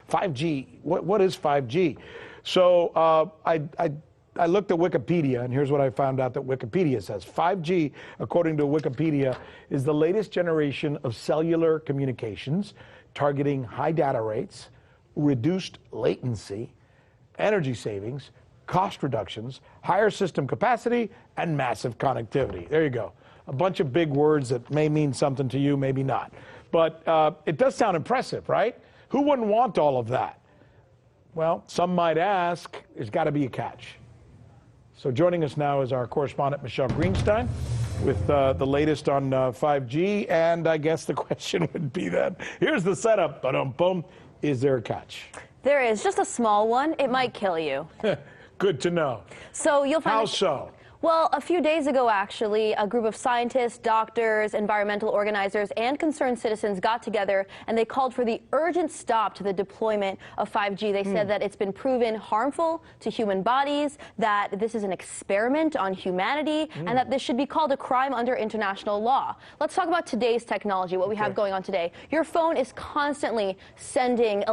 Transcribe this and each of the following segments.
5G, what is 5G? So I looked at Wikipedia, and here's what I found out that Wikipedia says. 5G, according to Wikipedia, is the latest generation of cellular communications targeting high data rates, reduced latency, energy savings, cost reductions, higher system capacity, and massive connectivity. There you go. A bunch of big words that may mean something to you, maybe not. But it does sound impressive, right? Who wouldn't want all of that? Well, some might ask, there's got to be a catch. So joining us now is our correspondent, Michelle Greenstein, with the latest on 5G. And I guess the question would be then, here's the setup, ba-dum-bum, is there a catch? There is, just a small one. It might kill you. Good to know. So you'll find. How so? Well, a few days ago, actually, a group of scientists, doctors, environmental organizers, and concerned citizens got together and they called for the urgent stop to the deployment of 5G. They said that it's been proven harmful to human bodies, that this is an experiment on humanity, and that this should be called a crime under international law. Let's talk about today's technology, what we have going on today. Your phone is constantly sending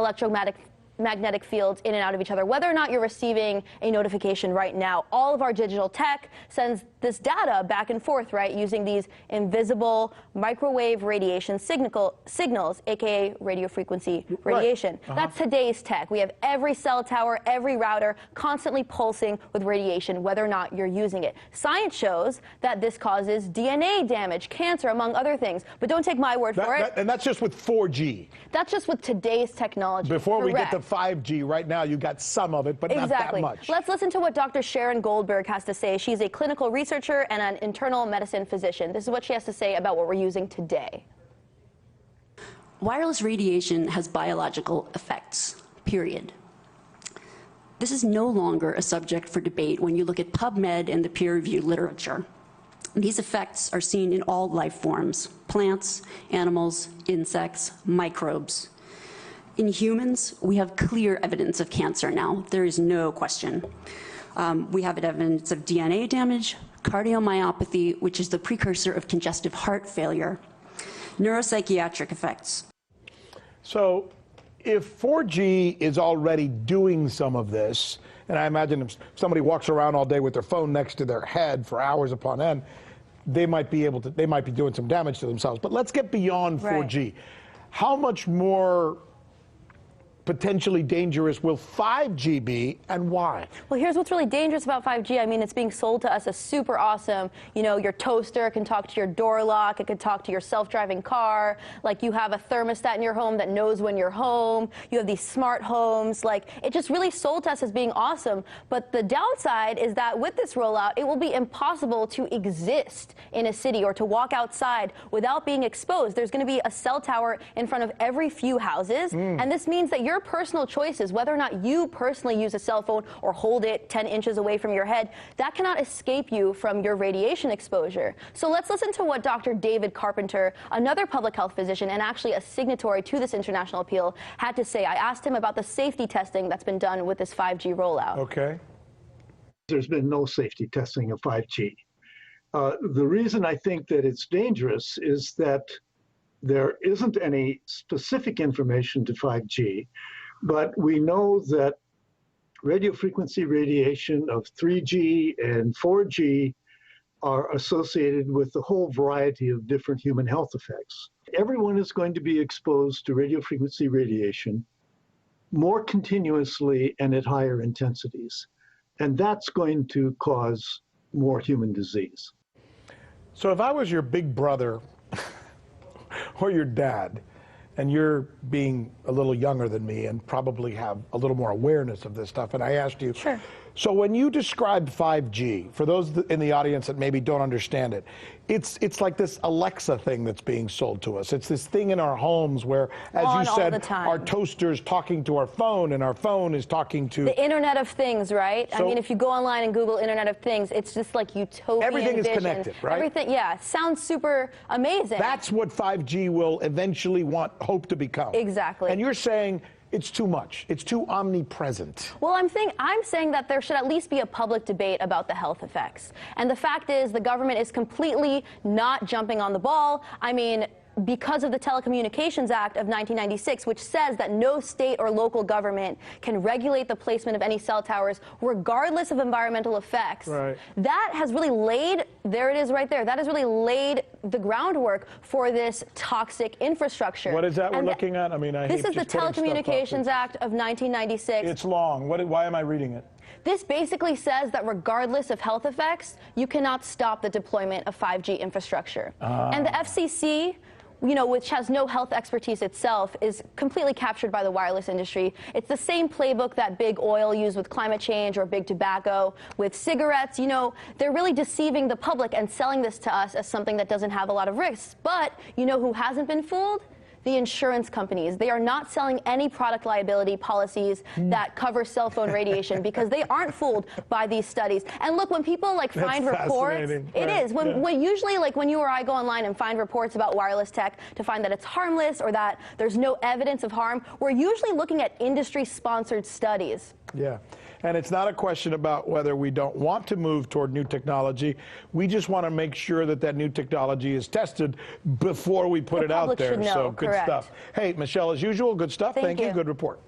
magnetic fields in and out of each other, whether or not you're receiving a notification right now. All of our digital tech sends this data back and forth, right, using these invisible microwave radiation signals, aka radio frequency radiation. Right. That's today's tech. We have every cell tower, every router constantly pulsing with radiation, whether or not you're using it. Science shows that this causes DNA damage, cancer, among other things. But don't take my word for it. And that's just with 4G. That's just with today's technology. Before we get to 5G, right now you got some of it, but not that much. Let's listen to what Dr. Sharon Goldberg has to say. She's a clinical researcher and an internal medicine physician. This is what she has to say about what we're using today. Wireless radiation has biological effects, period. This is no longer a subject for debate when you look at PubMed and the peer-reviewed literature. These effects are seen in all life forms: plants, animals, insects, microbes. In humans, we have clear evidence of cancer now. There is no question. We have evidence of DNA damage, cardiomyopathy, which is the precursor of congestive heart failure, neuropsychiatric effects. So if 4G is already doing some of this, and I imagine if somebody walks around all day with their phone next to their head for hours upon end, they might be doing some damage to themselves. But let's get beyond 4G. How much more potentially dangerous will 5G be, and why? Well, here's what's really dangerous about 5G. I mean, it's being sold to us as super awesome. You know, your toaster can talk to your door lock. It can talk to your self-driving car. Like, you have a thermostat in your home that knows when you're home. You have these smart homes. Like, it just really sold to us as being awesome. But the downside is that with this rollout, it will be impossible to exist in a city or to walk outside without being exposed. There's going to be a cell tower in front of every few houses, and this means that your personal choices, whether or not you personally use a cell phone or hold it 10 inches away from your head, that cannot escape you from your radiation exposure. So let's listen to what Dr. David Carpenter, another public health physician and actually a signatory to this international appeal, had to say. I asked him about the safety testing that's been done with this 5G rollout. Okay. There's been no safety testing of 5G. The reason I think that it's dangerous is that there isn't any specific information to 5G, but we know that radio frequency radiation of 3G and 4G are associated with a whole variety of different human health effects. Everyone is going to be exposed to radio frequency radiation more continuously and at higher intensities, and that's going to cause more human disease. So if I was your big brother or your dad, and you're being a little younger than me and probably have a little more awareness of this stuff, and I asked you, sure. So when you described 5G, for those in the audience that maybe don't understand it, it's like this Alexa thing that's being sold to us. It's this thing in our homes where, as you said, our toaster's talking to our phone, and our phone is talking to the Internet of Things, right? So, I mean, if you go online and Google Internet of Things, it's just like utopian everything vision. is connected, right? Everything, yeah, sounds super amazing. That's what 5G will eventually hope to become. Exactly. And you're saying it's too much. It's too omnipresent. Well, I'm saying that there should at least be a public debate about the health effects. And the fact is, the government is completely not jumping on the ball. I mean, because of the Telecommunications Act of 1996, which says that no state or local government can regulate the placement of any cell towers regardless of environmental effects. Right. That has really laid, there it is right there, that has really laid the groundwork for this toxic infrastructure. What is that we're looking at? I mean, I This hate is the just putting stuff up. Telecommunications Act of 1996. It's long. Why am I reading it? This basically says that regardless of health effects, you cannot stop the deployment of 5G infrastructure. And the FCC, you know, which has no health expertise itself, is completely captured by the wireless industry. It's the same playbook that big oil used with climate change or big tobacco with cigarettes. You know, they're really deceiving the public and selling this to us as something that doesn't have a lot of risks. But you know who hasn't been fooled? The insurance companies. They are not selling any product liability policies that cover cell phone radiation because they aren't fooled by these studies. And look, when people like find reports, it is. When usually like when you or I go online and find reports about wireless tech to find that it's harmless or that there's no evidence of harm, we're usually looking at industry-sponsored studies. Yeah. And it's not a question about whether we don't want to move toward new technology. We just want to make sure that that new technology is tested before we put it out there. Know, so good correct. stuff. Hey, Michelle, as usual, good stuff. Thank you. Good report.